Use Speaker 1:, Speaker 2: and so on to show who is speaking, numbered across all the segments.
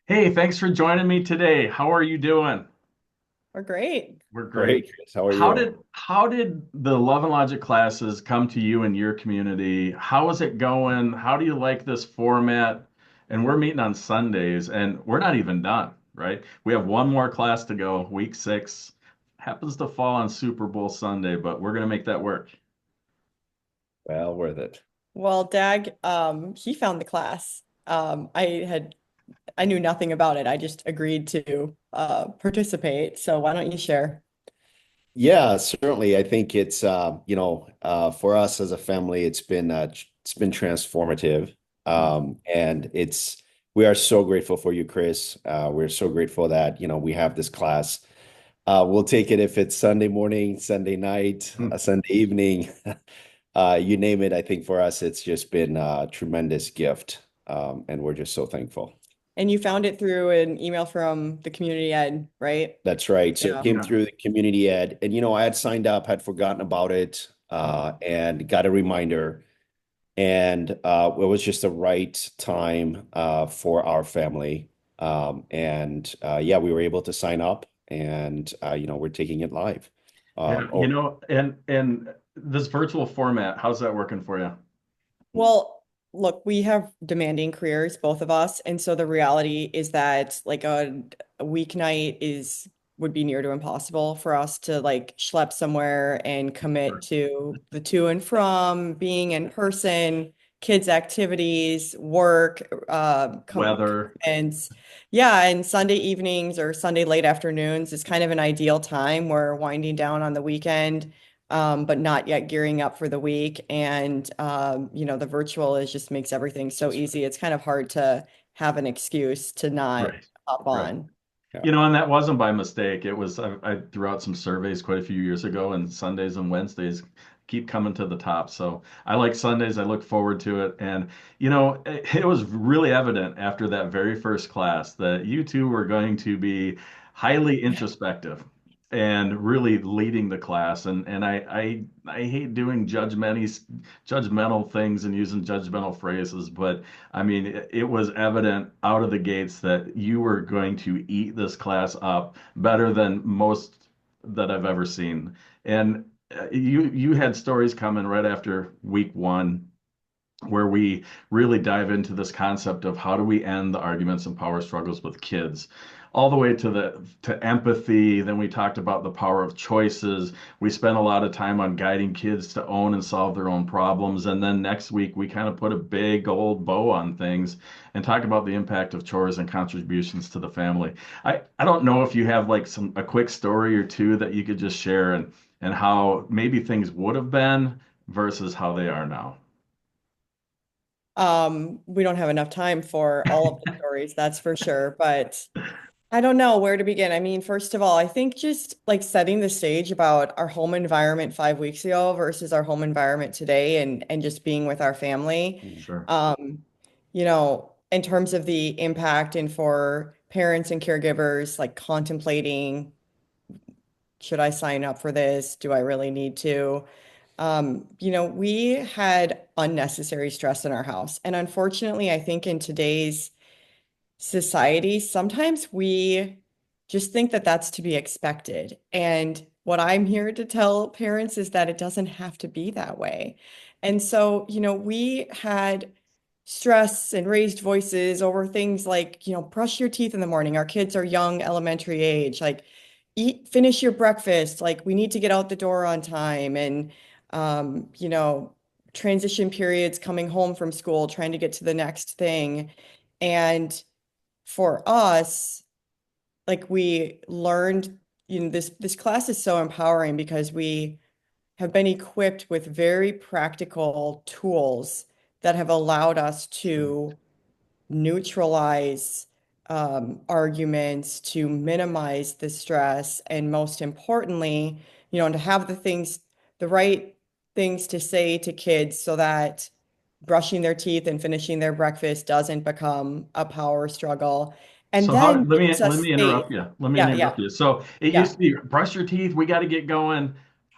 Speaker 1: Hey, thanks for joining me today. How are you doing?
Speaker 2: We're great.
Speaker 1: We're
Speaker 3: Oh, hey,
Speaker 1: great.
Speaker 3: Chris, how are
Speaker 1: How
Speaker 3: you?
Speaker 1: did how did the Love and Logic classes come to you in your community? How is it going? How do you like this format? And we're meeting on Sundays, and we're not even done, right? We have one more class to go, week 6. Happens to fall on Super Bowl Sunday, but we're gonna make that work.
Speaker 3: Well, worth it.
Speaker 2: Well, Dag, he found the class. I knew nothing about it. I just agreed to participate. So why don't you share?
Speaker 3: Yeah, certainly. I think it's for us as a family, it's been transformative. And we are so grateful for you, Chris. We're so grateful that, we have this class. We'll take it if it's Sunday morning, Sunday night, Sunday evening, you name it. I think for us, it's just been a tremendous gift. And we're just so thankful.
Speaker 2: And you found it through an email from the community ed, right?
Speaker 3: That's right. So it
Speaker 2: Yeah.
Speaker 3: came
Speaker 1: Yeah.
Speaker 3: through the community ed, and I had signed up, had forgotten about it, and got a reminder, and it was just the right time for our family, and yeah, we were able to sign up, and we're taking it live.
Speaker 1: Yeah,
Speaker 3: Oh,
Speaker 1: and this virtual format, how's that working for you?
Speaker 2: Well, look, we have demanding careers, both of us, and so the reality is that like a weeknight is would be near to impossible for us to like schlep somewhere and commit
Speaker 1: Sure.
Speaker 2: to the to and from, being in person, kids' activities, work,
Speaker 1: Weather.
Speaker 2: commitments. Yeah, and Sunday evenings or Sunday late afternoons is kind of an ideal time. We're winding down on the weekend, but not yet gearing up for the week. And the virtual is just makes everything so easy. It's kind of hard to have an excuse to not
Speaker 1: Right.
Speaker 2: hop
Speaker 1: Right.
Speaker 2: on.
Speaker 3: yeah.
Speaker 1: And that wasn't by mistake. It was I threw out some surveys quite a few years ago, and Sundays and Wednesdays keep coming to the top. So I like Sundays. I look forward to it. And it was really evident after that very first class that you two were going to be highly introspective and really leading the class. And I hate doing judgmental things and using judgmental phrases, but I mean, it was evident out of the gates that you were going to eat this class up better than most that I've ever seen. And you had stories coming right after week 1 where we really dive into this concept of how do we end the arguments and power struggles with kids all the way to empathy. Then we talked about the power of choices. We spent a lot of time on guiding kids to own and solve their own problems, and then next week we kind of put a big old bow on things and talk about the impact of chores and contributions to the family. I don't know if you have like a quick story or two that you could just share, and how maybe things would have been versus how they are now.
Speaker 2: We don't have enough time for all of the stories, that's for sure. But I don't know where to begin. I mean, first of all, I think just like setting the stage about our home environment 5 weeks ago versus our home environment today and just being with our family.
Speaker 3: Mm.
Speaker 1: Sure.
Speaker 2: In terms of the impact and for parents and caregivers, like contemplating, should I sign up for this? Do I really need to? We had unnecessary stress in our house. And unfortunately, I think in today's society, sometimes we just think that that's to be expected. And what I'm here to tell parents is that it doesn't have to be that way. And so, we had stress and raised voices over things like, brush your teeth in the morning. Our kids are young, elementary age, like finish your breakfast. Like we need to get out the door on time. And, transition periods coming home from school, trying to get to the next thing. And for us, like we learned, this class is so empowering because we have been equipped with very practical tools that have allowed us to neutralize arguments, to minimize the stress, and most importantly, to have the right things to say to kids so that brushing their teeth and finishing their breakfast doesn't become a power struggle. And
Speaker 1: So how
Speaker 2: then keeps
Speaker 1: let
Speaker 2: us
Speaker 1: me
Speaker 2: safe.
Speaker 1: interrupt you. Let me
Speaker 2: Yeah, yeah,
Speaker 1: interrupt you. So it used
Speaker 2: yeah,
Speaker 1: to be brush your teeth, we got to get going.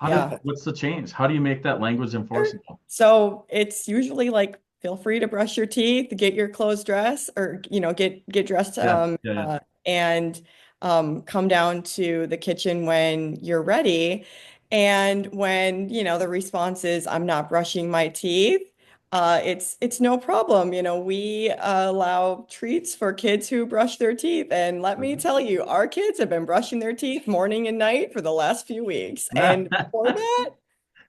Speaker 2: yeah.
Speaker 1: What's the change? How do you make that language
Speaker 2: Sure.
Speaker 1: enforceable?
Speaker 2: So it's usually like feel free to brush your teeth, get your clothes dressed, or get dressed,
Speaker 1: Yeah, yeah, yeah.
Speaker 2: and come down to the kitchen when you're ready. And when, the response is, I'm not brushing my teeth, it's no problem. We allow treats for kids who brush their teeth. And let me
Speaker 1: Mhm.
Speaker 2: tell you, our kids have been brushing their teeth morning and night for the last few weeks. And before that,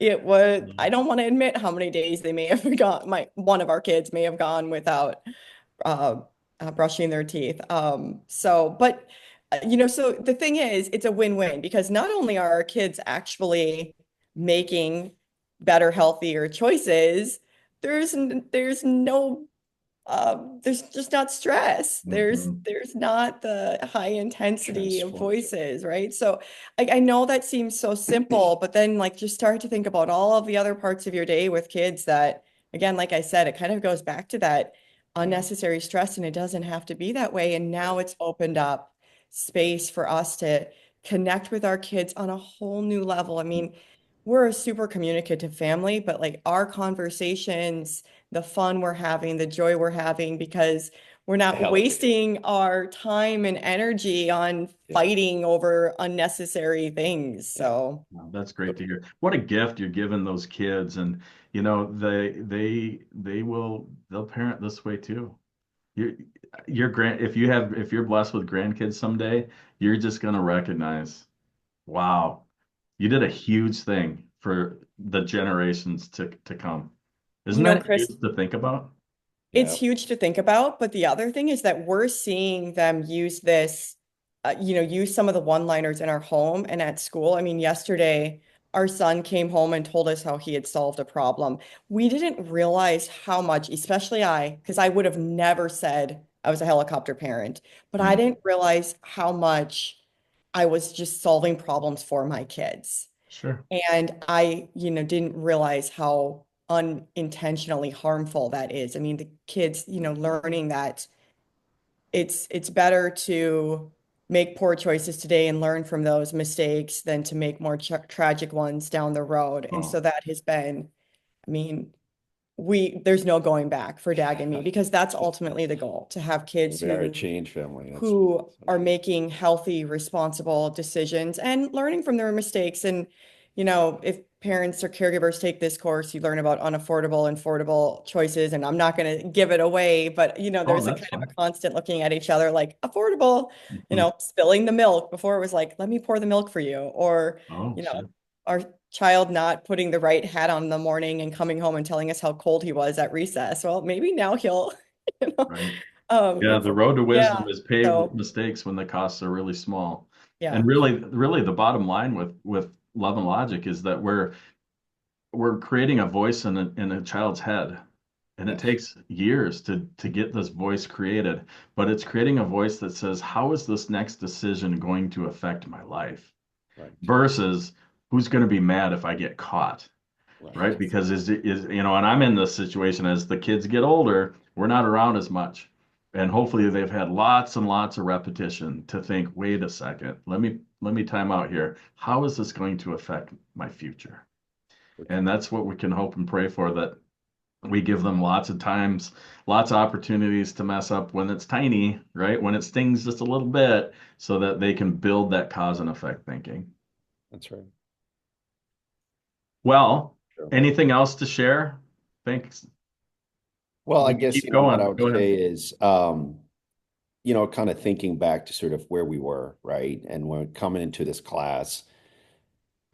Speaker 2: it was, I don't want to admit how many days they may have gone, one of our kids may have gone without uh, brushing their teeth. So the thing is, it's a win-win because not only are our kids actually making better, healthier choices, there's just not stress.
Speaker 1: Mhm.
Speaker 2: There's not the high intensity of
Speaker 3: Transformative.
Speaker 2: voices, right? So I know that seems so simple, but then like just start to think about all of the other parts of your day with kids that, again, like I said, it kind of goes back to that
Speaker 3: Yeah,
Speaker 2: unnecessary stress, and it doesn't have to be that way. And now
Speaker 3: right.
Speaker 2: it's opened up space for us to connect with our kids on a whole new level. I mean, we're a super communicative family, but like our conversations, the fun we're having, the joy we're having, because we're not
Speaker 3: Elevate.
Speaker 2: wasting our time and energy on
Speaker 3: Yeah,
Speaker 2: fighting over unnecessary things.
Speaker 3: yeah.
Speaker 2: So,
Speaker 1: Wow, that's great to hear. What a gift you're giving those kids, and they'll parent this way too. You your grand if you're blessed with grandkids someday, you're just gonna recognize, wow, you did a huge thing for the generations to come. Isn't that
Speaker 2: Chris,
Speaker 1: huge to think about?
Speaker 2: it's
Speaker 3: Yeah.
Speaker 2: huge to think about, but the other thing is that we're seeing them use this, use some of the one-liners in our home and at school. I mean, yesterday, our son came home and told us how he had solved a problem. We didn't realize how much, especially because I would have never said I was a helicopter parent, but I
Speaker 1: Mm,
Speaker 2: didn't realize how much I was just solving problems for my kids.
Speaker 1: sure.
Speaker 2: And I, didn't realize how unintentionally harmful that is. I mean, the kids, learning that it's better to make poor choices today and learn from those mistakes than to make more tragic ones down the road. And
Speaker 1: Oh,
Speaker 2: so that has been, I mean, there's no going back for Dag and me because that's ultimately the goal, to have kids
Speaker 3: We are a
Speaker 2: who
Speaker 3: change family. That's
Speaker 2: who
Speaker 3: so
Speaker 2: are
Speaker 3: true.
Speaker 2: making healthy, responsible decisions and learning from their mistakes. And, if parents or caregivers take this course, you learn about unaffordable and affordable choices. And I'm not going to give it away, but,
Speaker 1: oh,
Speaker 2: there's a
Speaker 1: that's
Speaker 2: kind of
Speaker 1: fine.
Speaker 2: a constant looking at each other like affordable,
Speaker 1: Mhm.
Speaker 2: spilling the milk before it was like, let me pour the milk for you. Or,
Speaker 1: Oh,
Speaker 2: you know,
Speaker 1: sure.
Speaker 2: our child not putting the right hat on in the morning and coming home and telling us how cold he was at recess. Well, maybe now he'll, you know,
Speaker 1: Right. Yeah,
Speaker 2: if
Speaker 1: the
Speaker 2: we're,
Speaker 1: road to wisdom
Speaker 2: yeah.
Speaker 1: is paved with
Speaker 2: So,
Speaker 1: mistakes when the costs are really small. And
Speaker 2: yeah,
Speaker 1: really the bottom line with love and logic is that we're creating a voice in a child's head. And it
Speaker 3: Yes.
Speaker 1: takes years to get this voice created, but it's creating a voice that says, how is this next decision going to affect my life?
Speaker 3: Right.
Speaker 1: Versus who's going to be mad if I get caught?
Speaker 3: Right.
Speaker 1: Right? Because and I'm in this situation as the kids get older, we're not around as much. And hopefully they've had lots and lots of repetition to think, wait a second, let me time out here. How is this going to affect my future? And that's what we can hope and pray for, that we give them lots of times, lots of opportunities to mess up when it's tiny, right? When it stings just a little bit, so that they can build that cause and effect thinking.
Speaker 3: That's right.
Speaker 1: Well,
Speaker 3: True.
Speaker 1: anything else to share? Thanks.
Speaker 3: Well, I
Speaker 1: We can
Speaker 3: guess,
Speaker 1: keep
Speaker 3: what I
Speaker 1: going.
Speaker 3: would
Speaker 1: Go ahead.
Speaker 3: say is, kind of thinking back to sort of where we were, right? And when coming into this class,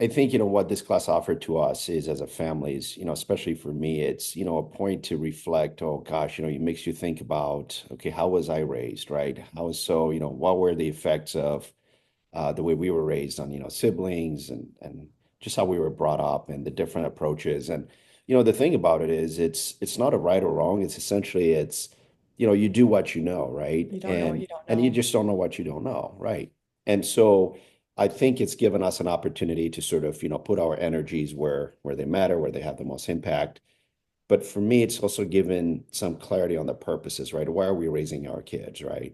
Speaker 3: I think, what this class offered to us is as a family is, especially for me, it's, a point to reflect, oh gosh, it makes you think about, okay, how was I raised, right? What were the effects of the way we were raised on, siblings and just how we were brought up and the different approaches. And, the thing about it is it's not a right or wrong. It's essentially you do what you know, right?
Speaker 2: you don't know what
Speaker 3: And
Speaker 2: you don't
Speaker 3: and you
Speaker 2: know.
Speaker 3: just don't know what you don't know, right? And so I think it's given us an opportunity to sort of, put our energies where they matter, where they have the most impact. But for me, it's also given some clarity on the purposes, right? Why are we raising our kids, right?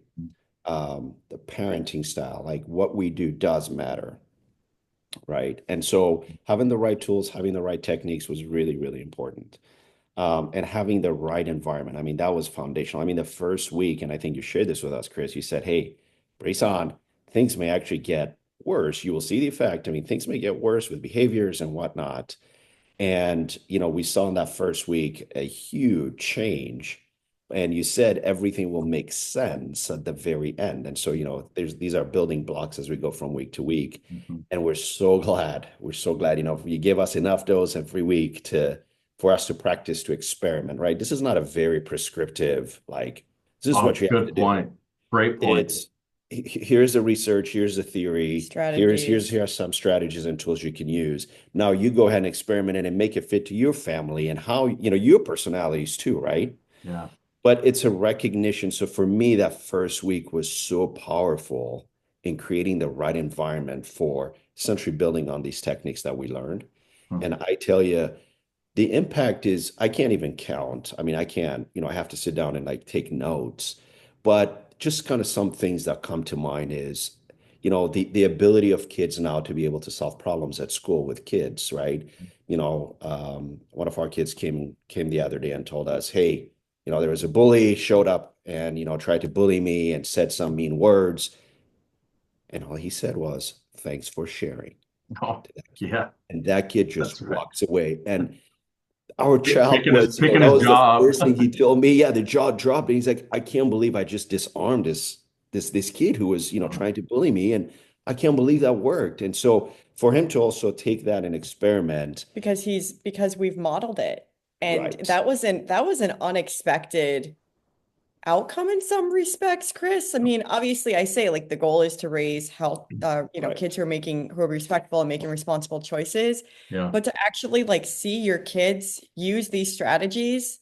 Speaker 3: The parenting style, like what we do does matter, right? And so having the right tools, having the right techniques was really, really important. and having the right environment. I mean, that was foundational. I mean, the first week, and I think you shared this with us, Chris, you said, hey, brace on, things may actually get worse. You will see the effect. I mean, things may get worse with behaviors and whatnot. And, we saw in that first week a huge change. And you said everything will make sense at the very end. And so, these are building blocks as we go from week to week.
Speaker 1: Mhm.
Speaker 3: And we're so glad. We're so glad, you give us enough dose every week for us to practice, to experiment, right? This is not a very prescriptive, like, this is
Speaker 1: Oh,
Speaker 3: what you have to
Speaker 1: good
Speaker 3: do.
Speaker 1: point. Great point.
Speaker 3: It's here's the research, here's the theory,
Speaker 2: Strategies.
Speaker 3: here are some strategies and tools you can use. Now you go ahead and experiment it and make it fit to your family and how, your personalities too, right?
Speaker 1: Yeah.
Speaker 3: But it's a recognition. So for me, that first week was so powerful in creating the right environment for essentially building on these techniques that we learned.
Speaker 1: Hmm.
Speaker 3: And I tell you, the impact is, I can't even count. I mean, I can't, I have to sit down and like take notes, but just kind of some things that come to mind is, the ability of kids now to be able to solve problems at school with kids, right? One of our kids came the other day and told us, hey, there was a bully showed up and, tried to bully me and said some mean words. And all he said was, thanks for sharing
Speaker 1: Oh,
Speaker 3: to that kid.
Speaker 1: yeah,
Speaker 3: And that kid
Speaker 1: that's
Speaker 3: just
Speaker 1: right.
Speaker 3: walks away. And our child
Speaker 1: Picking his
Speaker 3: was,
Speaker 1: picking
Speaker 3: that
Speaker 1: his
Speaker 3: was the
Speaker 1: jaw
Speaker 3: first thing
Speaker 1: up.
Speaker 3: he told me. Yeah, the jaw dropped. And he's like, I can't believe I just disarmed this kid who was, trying to bully me. And I can't believe that worked. And so for him to also take that and experiment,
Speaker 2: Because we've modeled it. And
Speaker 3: right.
Speaker 2: that was an unexpected outcome in some respects, Chris. I mean, obviously I say like the goal is to raise health,
Speaker 3: Right.
Speaker 2: kids who are respectful and making responsible choices.
Speaker 1: Yeah,
Speaker 2: But to actually like see your kids use these strategies,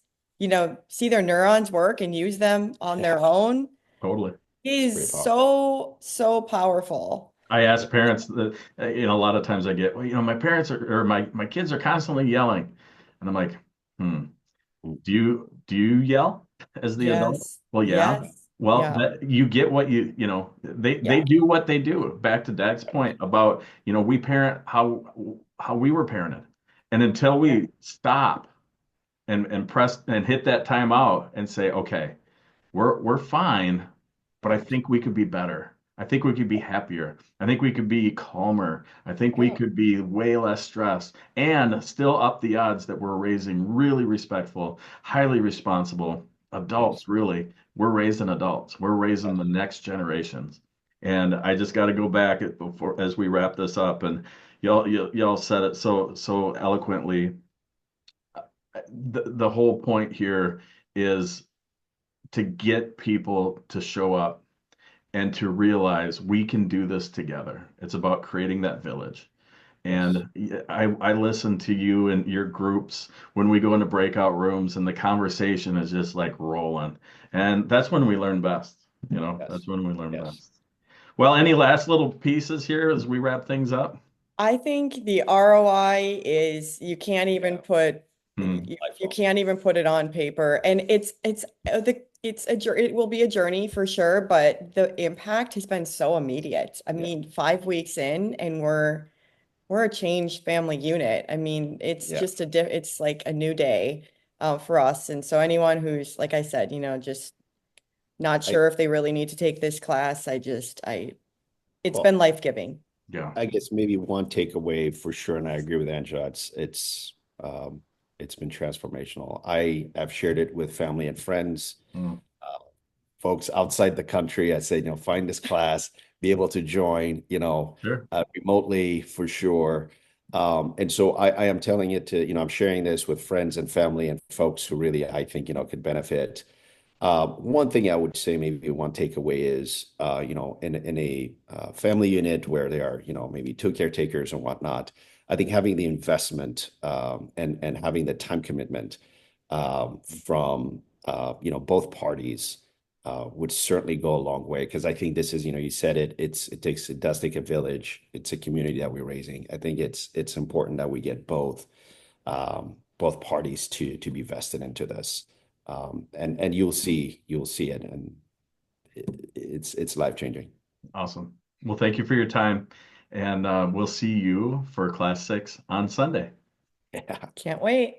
Speaker 2: see their neurons work and use them on
Speaker 3: Yeah,
Speaker 2: their own
Speaker 1: totally.
Speaker 2: is
Speaker 3: very powerful.
Speaker 2: so, so powerful.
Speaker 1: I ask parents that, a lot of times I get, well, my parents are, or my kids are constantly yelling. And I'm like, hmm,
Speaker 3: Mm,
Speaker 1: do you yell as the adult?
Speaker 2: Yes.
Speaker 1: Well, yeah.
Speaker 2: Yes.
Speaker 1: Well,
Speaker 2: Yeah.
Speaker 1: that you get what they
Speaker 2: Yeah.
Speaker 1: do what they do. Back to Dag's point about, we parent how we were parented. And until
Speaker 2: Yeah.
Speaker 1: we stop and press and hit that time out and say, okay, we're fine, but I think we could be better. I think we could be happier. I think we could be calmer. I think we
Speaker 2: Yeah.
Speaker 1: could be way less stressed and still up the odds that we're raising really respectful, highly responsible
Speaker 3: Yes.
Speaker 1: adults, really. We're raising adults. We're raising
Speaker 3: Yes.
Speaker 1: the next generations. And I just got to go back before as we wrap this up, and y'all said it so eloquently. The whole point here is to get people to show up and to realize we can do this together. It's about creating that village.
Speaker 3: Yes.
Speaker 1: And I listen to you and your groups when we go into breakout rooms and the conversation is just like rolling. And that's when we learn best.
Speaker 3: Yes.
Speaker 1: That's when we learn
Speaker 3: Yes.
Speaker 1: best. Well, any last little pieces here as we wrap things up?
Speaker 2: I think the ROI is you can't even
Speaker 3: Yeah.
Speaker 2: put
Speaker 1: Hmm.
Speaker 2: you can't even put it on paper, and it will be a journey for sure, but the impact has been so immediate. I
Speaker 3: Yeah.
Speaker 2: mean, 5 weeks in, and we're a changed family unit. I mean,
Speaker 3: Yeah.
Speaker 2: it's like a new day for us, and so anyone who's like I said, just not
Speaker 3: I
Speaker 2: sure if they really need to take this class, it's
Speaker 3: well,
Speaker 2: been life-giving.
Speaker 1: Yeah.
Speaker 3: I guess maybe one takeaway for sure, and I agree with Angela. Um, it's been transformational. I have shared it with family and friends,
Speaker 1: Hmm.
Speaker 3: uh, folks outside the country. I say, find this class, be able to join,
Speaker 1: Sure.
Speaker 3: remotely for sure. And so I am telling it to, I'm sharing this with friends and family and folks who really I think, could benefit. One thing I would say, maybe one takeaway is, in a family unit where there are, maybe two caretakers and whatnot, I think having the investment and having the time commitment from both parties would certainly go a long way. Because I think this is, you said it, it does take a village. It's a community that we're raising. I think it's important that we get both parties to be vested into this. And you'll see it, and it's life changing.
Speaker 1: Awesome. Well, thank you for your time. And we'll see you for class 6 on Sunday.
Speaker 3: Yeah.
Speaker 2: Can't wait.